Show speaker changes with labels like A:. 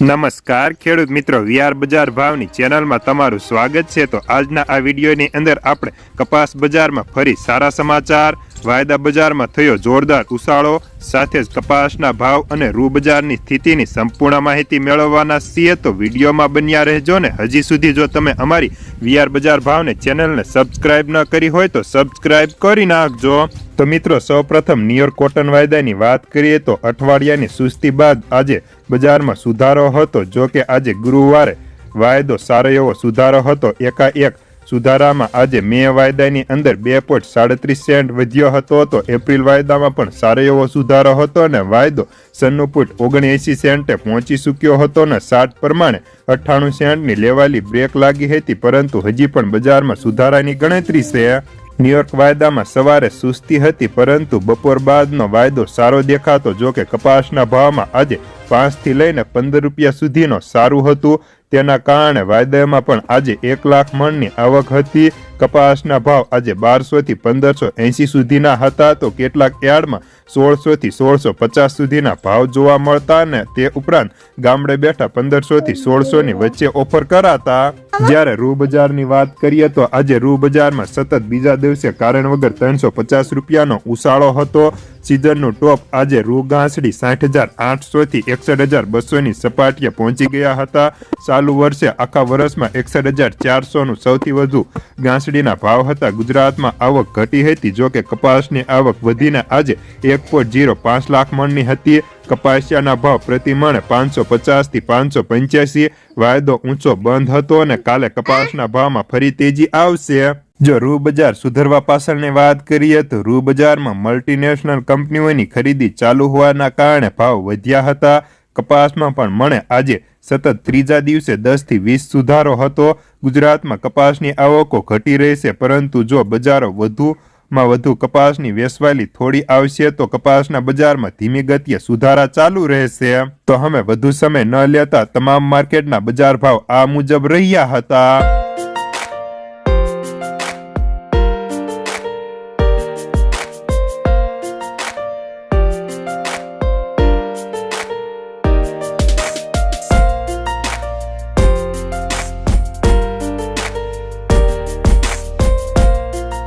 A: નમસ્કાર ખેડૂત મિત્રો, વીઆર બજાર ભાવની ચેનલમાં તમારું સ્વાગત છે। તો આજના આ વિડીયોની અંદર આપણે કપાસ બજારમાં ફરી સારા સમાચાર, વાયદા બજારમાં થયો જોરદાર ઉછાળો, સાથે જ કપાસના ભાવ અને રૂ બજારની સ્થિતિની સંપૂર્ણ માહિતી મેળવવાના છીએ। તો વિડીયોમાં બન્યા રહેજો ને હજી સુધી જો તમે અમારી વીઆર બજાર ભાવને ચેનલને સબસ્ક્રાઇબ ન કરી હોય તો સબસ્ક્રાઇબ કરી નાખજો। તો મિત્રો, સૌપ્રથમ ન્યુયોર્ક કોટન વાયદાની વાત કરીએ તો અઠવાડિયાની સુસ્તી બાદ આજે બજારમાં સુધારો હતો। જો કે આજે ગુરુવારે વાયદો સારો એવો સુધારો હતો। એકાએક સુધારામાં આજે મે વાયદાની અંદર 2.37 સેન્ટ વધ્યો હતો। તો એપ્રિલ વાયદામાં પણ સારો એવો સુધારો હતો અને વાયદો 96.79 સેન્ટે પહોંચી ચૂક્યો હતો ને 60 પ્રમાણે 98 સેન્ટની લેવાલી બ્રેક લાગી હતી, પરંતુ હજી પણ બજારમાં સુધારાની ગણતરી છે। ન્યુયોર્ક વાયદામાં સવારે સુસ્તી હતી, પરંતુ બપોર બાદનો વાયદો સારો દેખાતો। જો કે કપાસના ભાવમાં આજે 5 થી લઈને 15 રૂપિયા સુધીનો સારું હતું। તેના કારણે વાયદામાં પણ આજે 1 લાખ મણની આવક હતી। કપાસના ભાવ આજે 1200 થી 1580 સુધીના હતા। તો કેટલાક યાર્ડમાં 1600 થી 1650 સુધીના ભાવ જોવા મળતા અને તે ઉપરાંત ગામડે બેઠા 1500 થી 1600 ની વચ્ચે ઓફર કરાતા। જ્યારે રૂ બજારની વાત કરીએ તો આજે રૂ બજારમાં સતત બીજા દિવસે કારણ વગર 350 રૂપિયાનો ઉછાળો હતો। સિઝનનું ટોપ આજે રૂ ગાંસડી 60,800 થી 61,200 ની સપાટીએ પહોંચી ગયા હતા। ચાલુ વર્ષે આખા વર્ષમાં 61,400 નું સૌથી વધુ ગાંસડીના ભાવ હતા। ગુજરાતમાં આવક ઘટી હતી, જો કે કપાસની આવક વધીને આજે 1.05 લાખ મણની હતી। કપાસિયાના ભાવ પ્રતિ મણે 550 થી 585। વાયદો ઊંચો બંધ હતો અને કાલે કપાસના ભાવમાં ફરી તેજી આવશે। જો રૂ બજાર સુધરવા પાછળની વાત કરીએ તો રૂ બજારમાં મલ્ટીનેશનલ કંપનીઓની ખરીદી ચાલુ હોવાના કારણે ભાવ વધ્યા હતા। કપાસમાં પણ મણે આજે સતત ત્રીજા દિવસે 10 થી 20 સુધારો હતો। ગુજરાતમાં કપાસની આવકો ઘટી રહેશે, પરંતુ જો બજારો વધુ કપાસની વેચવાલી થોડી આવશે તો કપાસના બજારમાં ધીમી ગતિએ સુધારા ચાલુ રહેશે। તો હવે વધુ સમય ન લેતા તમામ માર્કેટના બજાર ભાવ આ મુજબ રહ્યા હતા।